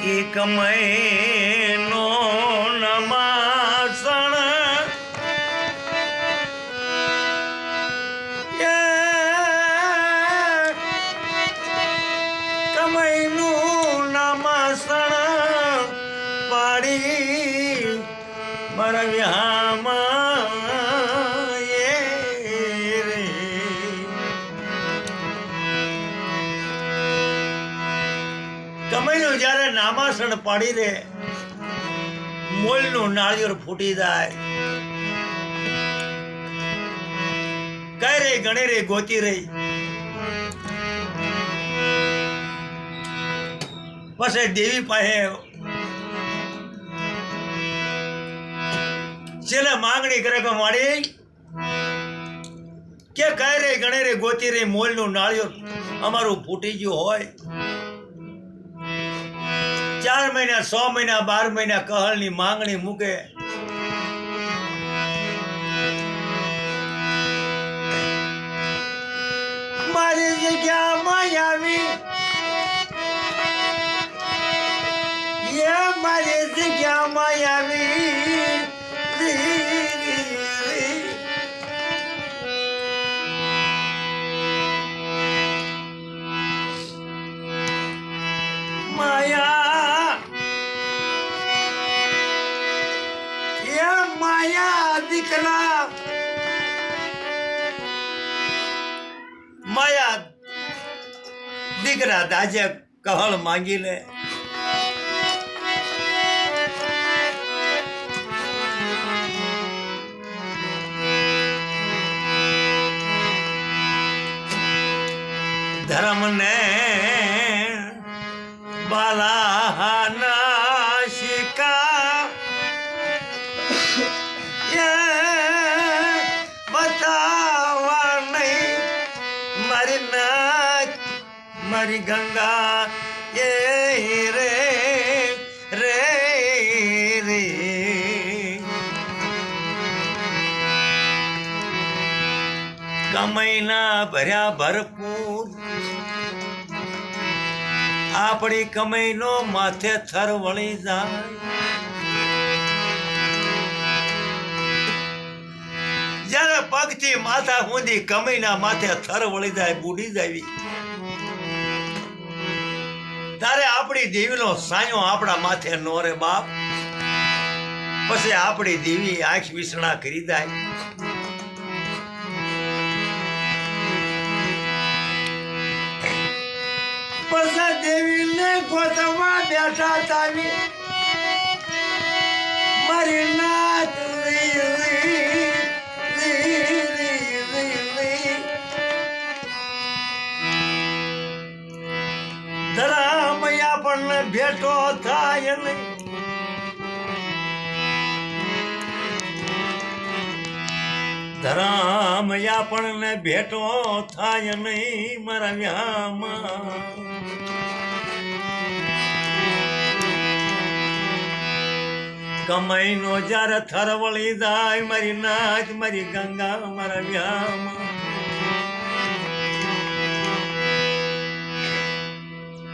એ કમૈનો નમાસણ કમૈનું નમાસણ પાડી મારા વ્યામાં કમૈનું જ્યારે નામાસણ પાડી રે મોલનું નાળિયેર ફૂટી જાય કઈ રે ગણે રે ગોતી રહી પછી દેવી પાસે છેલ્લે માંગણી કરે કે માડી કે કઈ રે ગણે રે ગોતી રહી મોલનું નાળિયેર અમારું ફૂટી ગયું હોય 4 મહિના 6 મહિના 12 મહિના કહળની માંગણી મૂકે મારી જગ્યામાં આવી મારી જગ્યામાં આવી માયા દીકરા માયા દીકરા દાજે કહળ માંગી લે ધર્મ ને બાલા શિકા બતાવા નહીં મારી નાચ મારી ગંગા એ રે રે રે કમાઈના ભર્યા ભરપૂર આપણી કમાઈનો માથે થર વળી જાય જ્યારે પગથી માથા સુધી કમાઈના માથે થર વળી જાય બુડી જાય ત્યારે આપણી દેવીનો સાયો આપણા માથે નો રે બાપ પછી આપણી દેવી આંખ વિસણા કરી જાય પછી દેવીને ગોતવા બેઠા તાવી મારી નાચ ધરામયા પણ ભેટો થાય નહીં ધરામયા પણ ભેટો થાય નહીં મારા વ્યામાં કમાઈનો જ્યારે થર વળી જાય મારી નાચ મારી ગંગા મારા વ્યામાં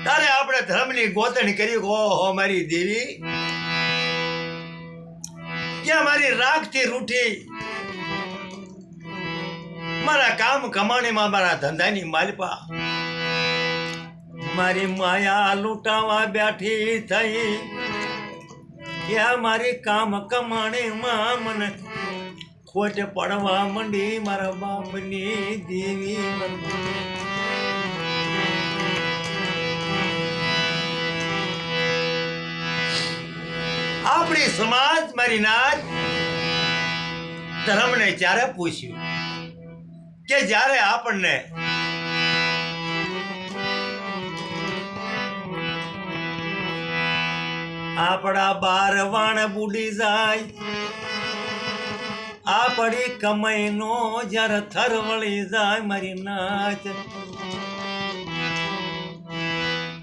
તારે આપણે ધર્મની ગોતણી કરી ઓહો મારી દેવી ક્યાં મારી રાખથી રૂઠી મારા કામ કમાણીમાં મારા ધંધાની માલપા મારી માયા લૂંટાવા બેઠી થઈ ક્યાં મારી કામ કમાણીમાં મને ખોટ પડવા મંડી મારા બાપની દેવી આપણી સમાજ મારી નાચ ધર્મને ત્યારે પૂછ્યું કે જ્યારે આપણને આપણા બાર વાણ બુડી જાય આપણી કમાઈનો જ્યારે થર વળી જાય મારી નાચ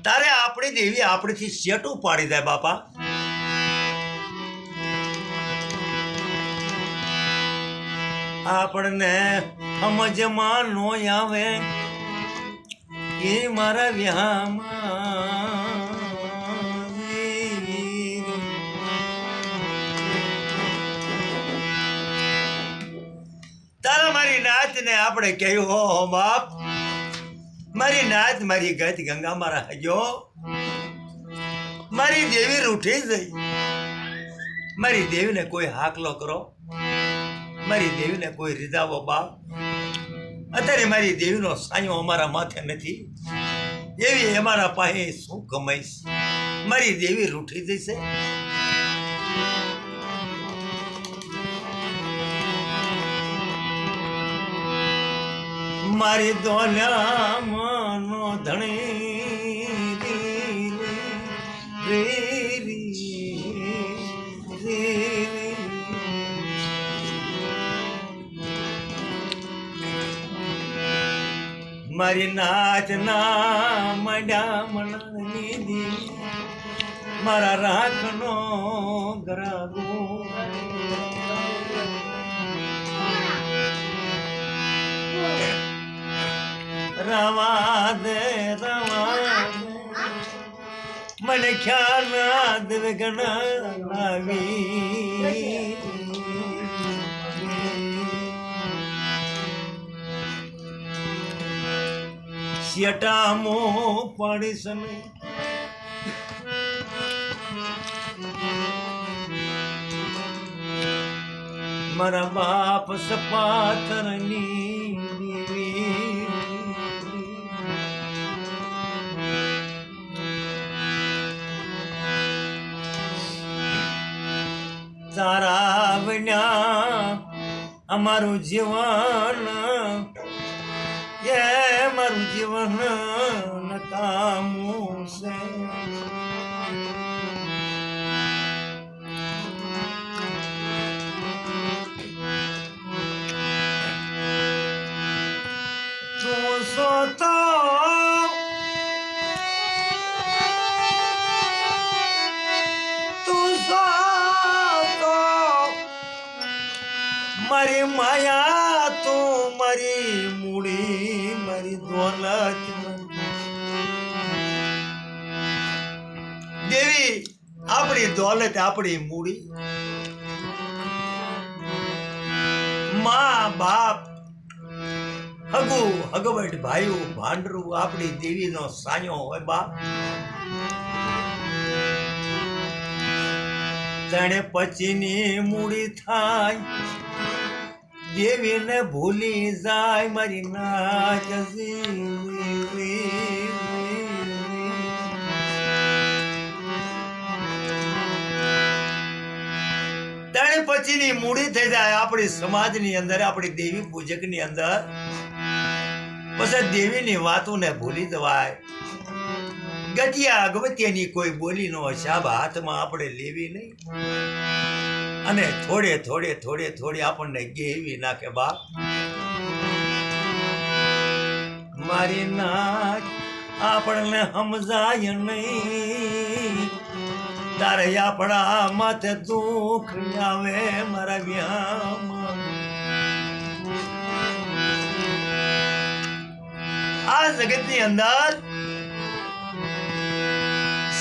તારે આપણી દેવી આપણીથી શેટું પાડી જાય બાપા આપણને સમજમાં નો આવે એ મારા વ્યામાં આપણે કહ્યું હો બાપ મારી નાત મારી ગત ગંગા મારા હજો મારી દેવી રૂઠી જઈ મારી દેવીને કોઈ હાકલો કરો મારી દેવીને કોઈ રીઝાવો બાપ અત્યારે મારી દેવીનો સાયો અમારા માથે નથી એવી અમારા પાસે શું કમાઈશ મારી દેવી રૂઠી જશે મારી દોલ્યામનો ધણી મારી નાચના મંડ્યા મણની દી મારા રાખનો ગરાગો રવા દે મને ખ્યાલ ના દેવે ગણા આવી શેટામો પાડીશ ને મારા બાપ સપાતરની દેવી તારા વિના અમારું જીવન એ મારું જીવન નકામું છે તું સોતો મારી માયા તું મારી મૂડી મારી દોલત દેવી આપણી દોલત આપણી મૂડી માં બાપ હગુ હગવટ ભાઈઓ ભાંડરું આપણી દેવીનો સાયો હોય બાપ તણે પછીની મૂડી થાય દેવીને ભૂલી જાય મારી નાચ તણે પછીની મૂડી થઈ જાય આપણી સમાજની અંદર આપણી દેવી પૂજકની અંદર પછી દેવીની વાતોને ભૂલી જવાય ગતિયા અગવત્યની કોઈ બોલીનો હિસાબ હાથમાં આપણે લેવી નહીં અને થોડે થોડે આપણને ગેવી નાખે બાપ મારી નાચ આપણને સમજાય નહીં તારે આપણા માથે દુઃખ આવે મારા વ્યામાં આ જગતની અંદર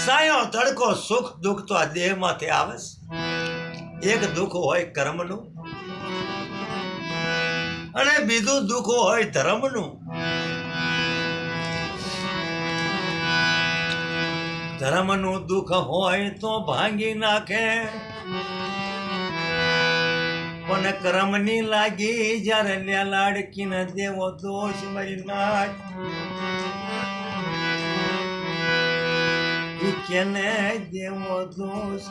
સાયો તડકો સુખ દુઃખ તો આ દેહ માંથી આવે એક દુઃખ હોય કર્મનું અને બીજું દુઃખ હોય ધર્મનું ધર્મનું દુઃખ હોય તો ભાંગી નાખે પણ કર્મની લાગી જ્યારે લાડકીને દેવો દોષ મારી નાખ કેને દેવો દોષ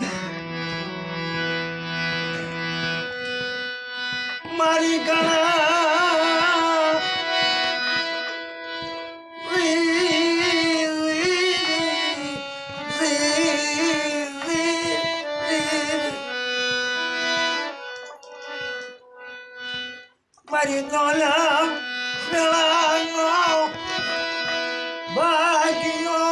મારી ગળા મારી ગળા ગળા ભાગ્યો